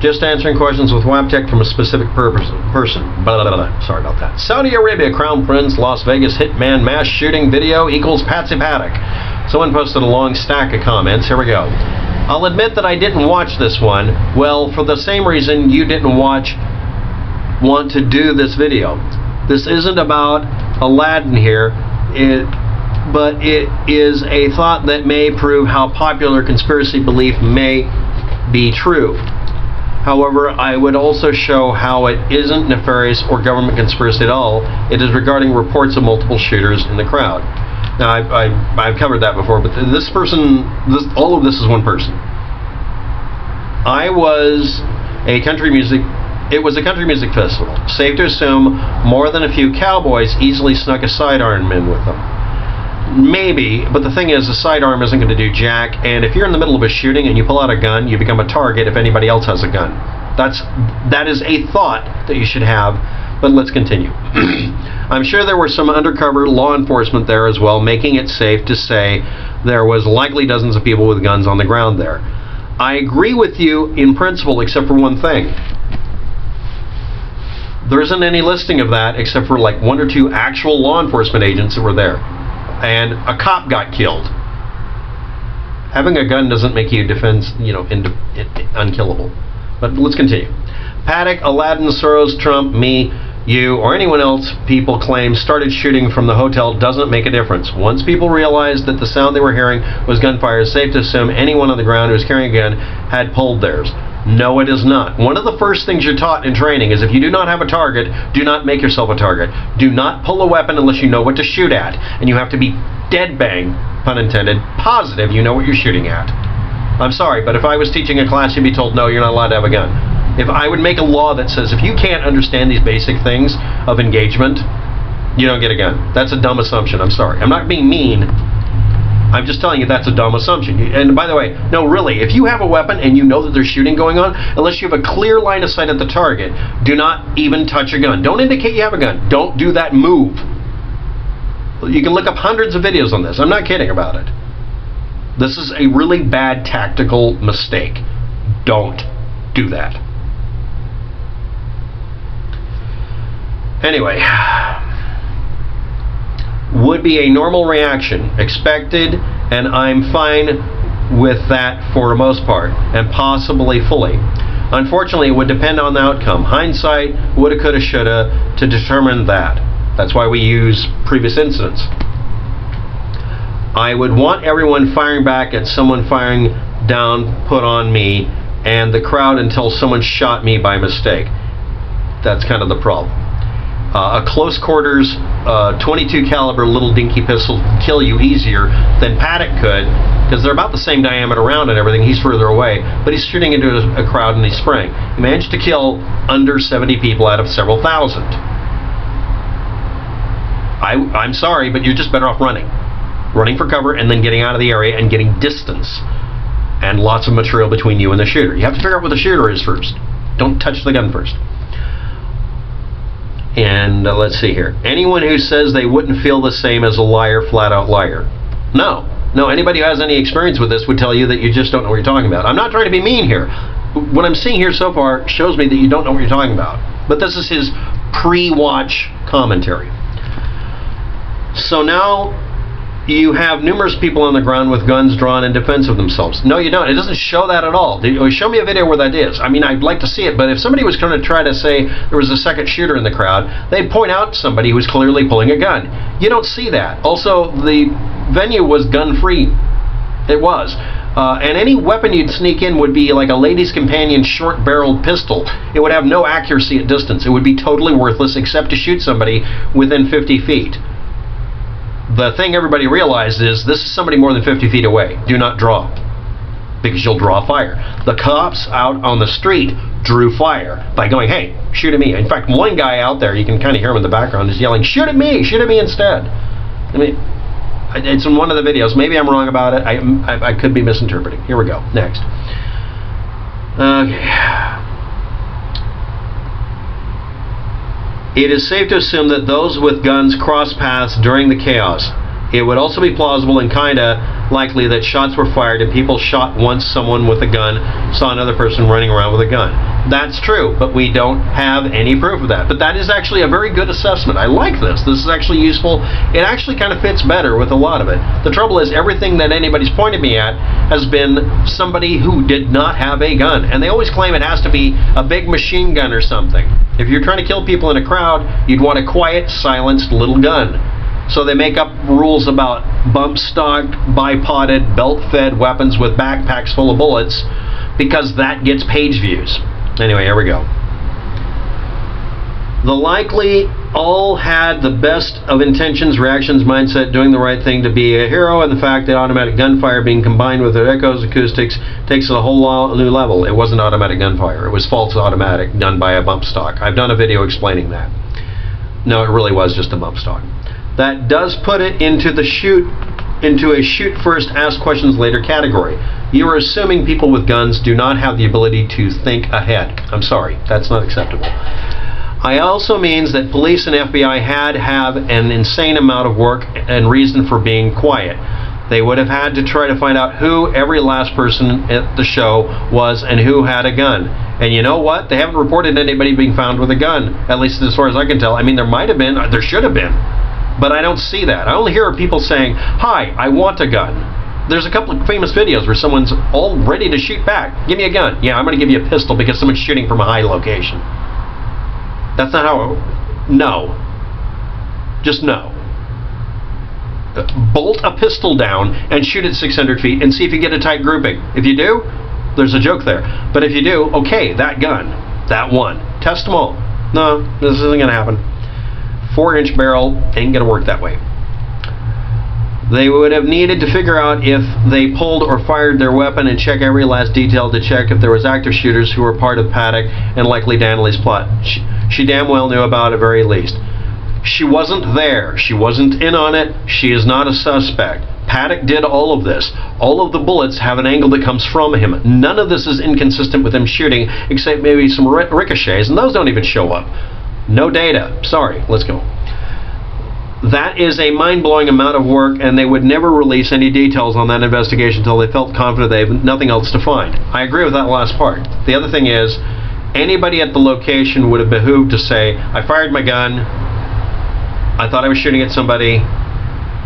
Just answering questions with WAPTech from a specific person. Blah, blah, blah. Sorry about that. Saudi Arabia, Crown Prince, Las Vegas hitman mass shooting video equals Patsy Paddock. Someone posted a long stack of comments. Here we go. I'll admit that I didn't watch this one. Well, for the same reason you didn't want to do this video. This isn't about Aladdin here, but it is a thought that may prove how popular conspiracy belief may be true. However, I would also show how it isn't nefarious or government conspiracy at all. It is regarding reports of multiple shooters in the crowd. Now, I've covered that before, but this person, all of this is one person. It was a country music festival. Safe to assume more than a few cowboys easily snuck a sidearm in with them. Maybe, but the thing is, a sidearm isn't going to do jack, and if you're in the middle of a shooting and you pull out a gun, you become a target if anybody else has a gun. That is a thought that you should have, but let's continue. I'm sure there were some undercover law enforcement there as well, making it safe to say there was likely dozens of people with guns on the ground there. I agree with you in principle, except for one thing. There isn't any listing of that except for like 1 or 2 actual law enforcement agents that were there. And a cop got killed. Having a gun doesn't make you unkillable. But let's continue. Paddock, Aladdin, Soros, Trump, me, you, or anyone else people claim started shooting from the hotel doesn't make a difference. Once people realized that the sound they were hearing was gunfire, it's safe to assume anyone on the ground who was carrying a gun had pulled theirs. No, it is not. One of the first things you're taught in training is if you do not have a target, do not make yourself a target. Do not pull a weapon unless you know what to shoot at. And you have to be dead bang, pun intended, positive you know what you're shooting at. I'm sorry, but if I was teaching a class, you'd be told, no, you're not allowed to have a gun. If I would make a law that says if you can't understand these basic things of engagement, you don't get a gun. That's a dumb assumption. I'm sorry. I'm not being mean. I'm just telling you that's a dumb assumption. And by the way, no, really, if you have a weapon and you know that there's shooting going on, unless you have a clear line of sight at the target, do not even touch a gun. Don't indicate you have a gun. Don't do that move. You can look up hundreds of videos on this. I'm not kidding about it. This is a really bad tactical mistake. Don't do that. Anyway, would be a normal reaction, expected, and I'm fine with that for the most part, and possibly fully. Unfortunately, it would depend on the outcome. Hindsight, woulda, coulda, shoulda, to determine that. That's why we use previous incidents. I would want everyone firing back at someone firing down put on me and the crowd until someone shot me by mistake. That's kind of the problem. A close quarters 22 caliber little dinky pistol can kill you easier than Paddock could, because they're about the same diameter round and everything. He's further away, but he's shooting into a crowd and he's spraying. He managed to kill under 70 people out of several thousand. I'm sorry, but you're just better off running for cover and then getting out of the area and getting distance and lots of material between you and the shooter. You have to figure out what the shooter is first. Don't touch the gun first. And let's see here. Anyone who says they wouldn't feel the same as a liar, flat out liar. No, anybody who has any experience with this would tell you that you just don't know what you're talking about. I'm not trying to be mean here. What I'm seeing here so far shows me that you don't know what you're talking about. But this is his pre-watch commentary. So now you have numerous people on the ground with guns drawn in defense of themselves. No, you don't. It doesn't show that at all. Show me a video where that is. I mean, I'd like to see it, but if somebody was going to try to say there was a second shooter in the crowd, they'd point out somebody who was clearly pulling a gun. You don't see that. Also, the venue was gun-free. It was. And any weapon you'd sneak in would be like a lady's companion short-barreled pistol. It would have no accuracy at distance. It would be totally worthless except to shoot somebody within 50 feet. The thing everybody realized is this is somebody more than 50 feet away. Do not draw, because you'll draw fire. The cops out on the street drew fire by going, hey, shoot at me. In fact, one guy out there, you can kind of hear him in the background, is yelling, shoot at me instead. I mean, it's in one of the videos. Maybe I'm wrong about it. I could be misinterpreting. Here we go. Next. Okay. It is safe to assume that those with guns crossed paths during the chaos. It would also be plausible and kinda likely that shots were fired and people shot once someone with a gun saw another person running around with a gun. That's true, but we don't have any proof of that. But that is actually a very good assessment. I like this. This is actually useful. It actually kind of fits better with a lot of it. The trouble is, everything that anybody's pointed me at has been somebody who did not have a gun. And they always claim it has to be a big machine gun or something. If you're trying to kill people in a crowd, you'd want a quiet, silenced little gun. So they make up rules about bump-stocked, bipoded, belt-fed weapons with backpacks full of bullets because that gets page views. Anyway, here we go. The likely all had the best of intentions, reactions, mindset, doing the right thing to be a hero, and the fact that automatic gunfire being combined with their echoes, acoustics, takes it a whole new level. It wasn't automatic gunfire. It was false automatic done by a bump stock. I've done a video explaining that. No, it really was just a bump stock. That does put it into a shoot first, ask questions later category. You are assuming people with guns do not have the ability to think ahead. I'm sorry, that's not acceptable. I also means that police and FBI had to have an insane amount of work and reason for being quiet. They would have had to try to find out who every last person at the show was and who had a gun. And you know what? They haven't reported anybody being found with a gun, at least as far as I can tell. I mean, there might have been, there should have been, but I don't see that. I only hear people saying, "Hi, I want a gun." There's a couple of famous videos where someone's all ready to shoot back. "Give me a gun." "Yeah, I'm going to give you a pistol because someone's shooting from a high location." That's not how no. Just no. Bolt a pistol down and shoot at 600 feet and see if you get a tight grouping. If you do, there's a joke there. But if you do, okay, that gun, that one. Test them all. No, this isn't going to happen. 4-inch barrel ain't going to work that way. They would have needed to figure out if they pulled or fired their weapon and check every last detail to check if there was active shooters who were part of Paddock and likely Danley's plot. She damn well knew about it, at very least. She wasn't there. She wasn't in on it. She is not a suspect. Paddock did all of this. All of the bullets have an angle that comes from him. None of this is inconsistent with him shooting, except maybe some ricochets, and those don't even show up. No data. Sorry. Let's go. That is a mind-blowing amount of work, and they would never release any details on that investigation until they felt confident they have nothing else to find. I agree with that last part. The other thing is, anybody at the location would have behooved to say, "I fired my gun. I thought I was shooting at somebody.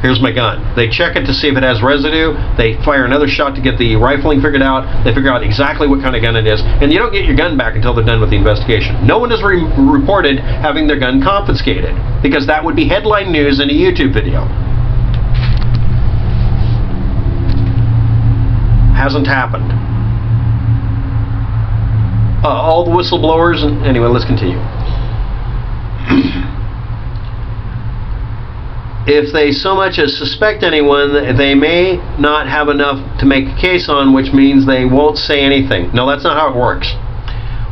Here's my gun." They check it to see if it has residue. They fire another shot to get the rifling figured out. They figure out exactly what kind of gun it is. And you don't get your gun back until they're done with the investigation. No one has reported having their gun confiscated, because that would be headline news in a YouTube video. Hasn't happened. All the whistleblowers, and anyway, let's continue. If they so much as suspect anyone, they may not have enough to make a case on, which means they won't say anything. No, that's not how it works.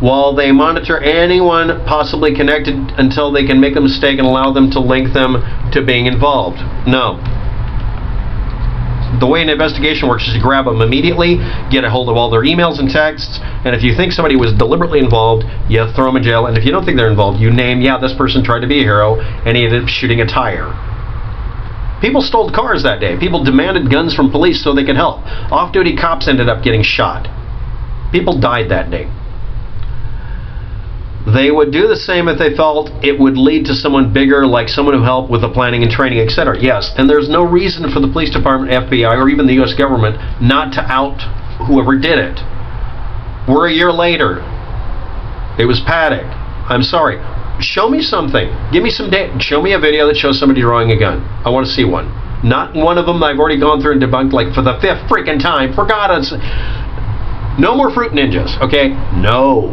While they monitor anyone possibly connected until they can make a mistake and allow them to link them to being involved. No. The way an investigation works is you grab them immediately, get a hold of all their emails and texts, and if you think somebody was deliberately involved, you throw them in jail, and if you don't think they're involved, you name, yeah, this person tried to be a hero, and he ended up shooting a tire. People stole cars that day. People demanded guns from police so they could help. Off-duty cops ended up getting shot. People died that day. They would do the same if they felt it would lead to someone bigger, like someone who helped with the planning and training, etc. Yes, and there's no reason for the police department, FBI, or even the U.S. government not to out whoever did it. We're a year later. It was Paddock. I'm sorry. Show me something. Give me some data. Show me a video that shows somebody drawing a gun. I want to see one. Not one of them I've already gone through and debunked like for the 5th freaking time. For God's sake. No more fruit ninjas, okay? No.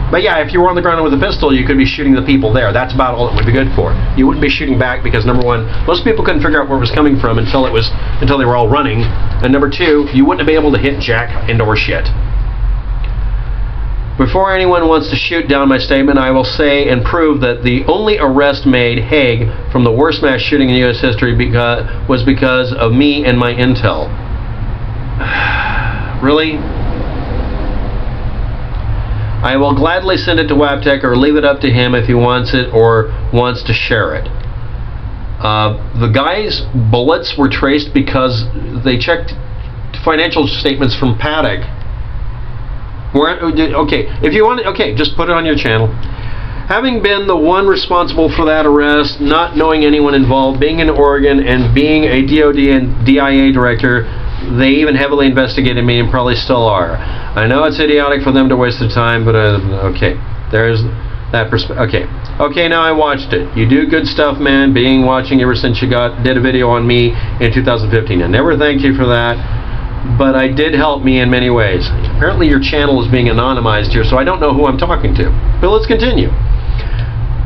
But yeah, if you were on the ground with a pistol, you could be shooting the people there. That's about all it would be good for. You wouldn't be shooting back because, number one, most people couldn't figure out where it was coming from until they were all running. And number two, you wouldn't be able to hit jack indoor shit. Before anyone wants to shoot down my statement, I will say and prove that the only arrest made Hague from the worst mass shooting in U.S. history was because of me and my intel. Really? I will gladly send it to Waptec or leave it up to him if he wants it or wants to share it. The guy's bullets were traced because they checked financial statements from Paddock. Okay, if you want, okay, just put it on your channel. Having been the one responsible for that arrest, not knowing anyone involved, being in Oregon, and being a DOD and DIA director, they even heavily investigated me and probably still are. I know it's idiotic for them to waste their time, but okay, there's that perspective. Okay, now I watched it. You do good stuff, man. Watching ever since you did a video on me in 2015. I never thanked you for that, but I did help me in many ways. Apparently your channel is being anonymized here, so I don't know who I'm talking to. But let's continue.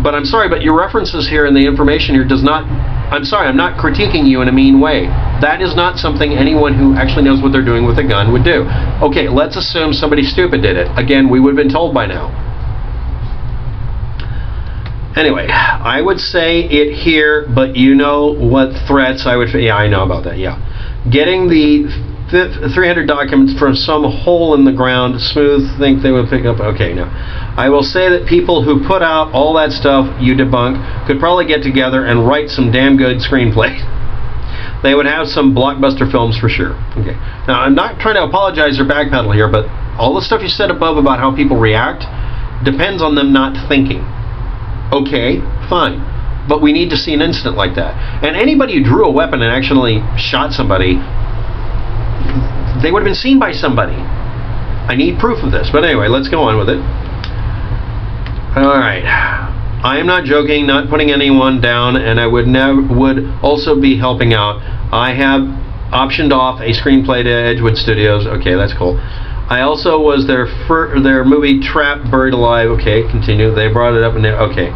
But I'm sorry, but your references here and the information here does not... I'm sorry, I'm not critiquing you in a mean way. That is not something anyone who actually knows what they're doing with a gun would do. Okay, let's assume somebody stupid did it. Again, we would have been told by now. Anyway, I would say it here, but you know what threats I would... Yeah, I know about that, yeah. Getting the 300 documents from some hole in the ground, smooth, think they would pick up... Okay, no. I will say that people who put out all that stuff you debunk could probably get together and write some damn good screenplays. They would have some blockbuster films for sure. Okay. Now, I'm not trying to apologize or backpedal here, but all the stuff you said above about how people react depends on them not thinking. Okay, fine. But we need to see an incident like that. And anybody who drew a weapon and actually shot somebody, they would have been seen by somebody. I need proof of this. But anyway, let's go on with it. Alright. I am not joking, not putting anyone down, and I would also be helping out. I have optioned off a screenplay to Edgewood Studios. Okay, that's cool. I also was their movie Trapped, Buried Alive. Okay, continue. They brought it up and okay.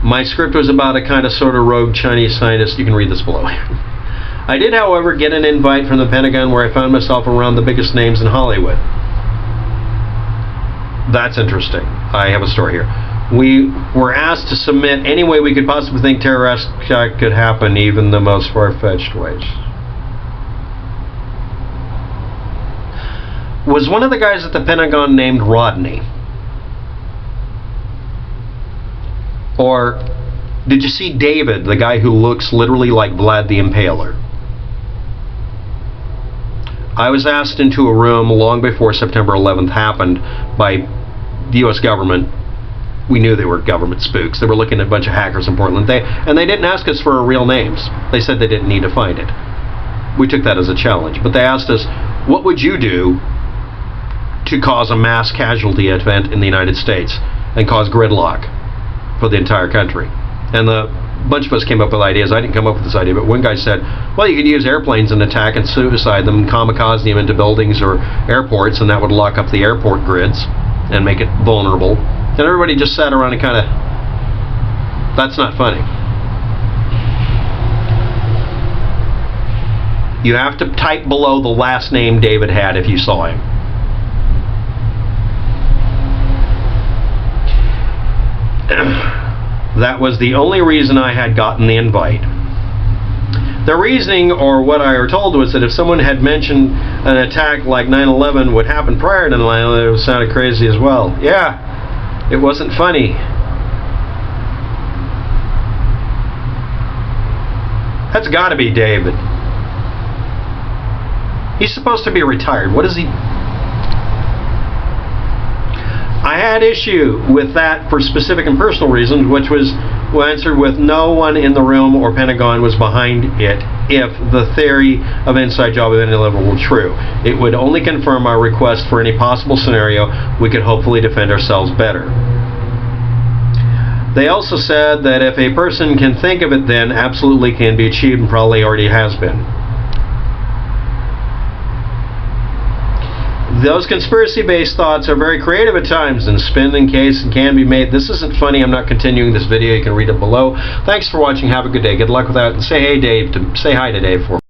My script was about a kind of sort of rogue Chinese scientist. You can read this below. I did, however, get an invite from the Pentagon where I found myself around the biggest names in Hollywood. That's interesting. I have a story here. We were asked to submit any way we could possibly think terrorist attack could happen, even the most far-fetched ways. Was one of the guys at the Pentagon named Rodney? Or did you see David, the guy who looks literally like Vlad the Impaler? I was asked into a room long before September 11th happened by the U.S. government. We knew they were government spooks. They were looking at a bunch of hackers in Portland. And they didn't ask us for our real names. They said they didn't need to find it. We took that as a challenge. But they asked us, what would you do to cause a mass casualty event in the United States and cause gridlock for the entire country? And a bunch of us came up with ideas. I didn't come up with this idea, but one guy said, well, you could use airplanes and attack and suicide them, kamikaze them into buildings or airports, and that would lock up the airport grids and make it vulnerable. And everybody just sat around and kind of... That's not funny. You have to type below the last name David had if you saw him. That was the only reason I had gotten the invite. The reasoning, or what I were told, was that if someone had mentioned an attack like 9/11 would happen prior to 9/11, it sounded crazy as well. Yeah, it wasn't funny. That's got to be David. He's supposed to be retired. What is he... I had issue with that for specific and personal reasons, which was answered with no one in the room or Pentagon was behind it if the theory of inside job of any level were true. It would only confirm our request for any possible scenario we could hopefully defend ourselves better. They also said that if a person can think of it, then absolutely can be achieved and probably already has been. Those conspiracy-based thoughts are very creative at times and spin in case and can be made. This isn't funny. I'm not continuing this video. You can read it below. Thanks for watching. Have a good day. Good luck with that. And say hey, Dave. Say hi to Dave for me.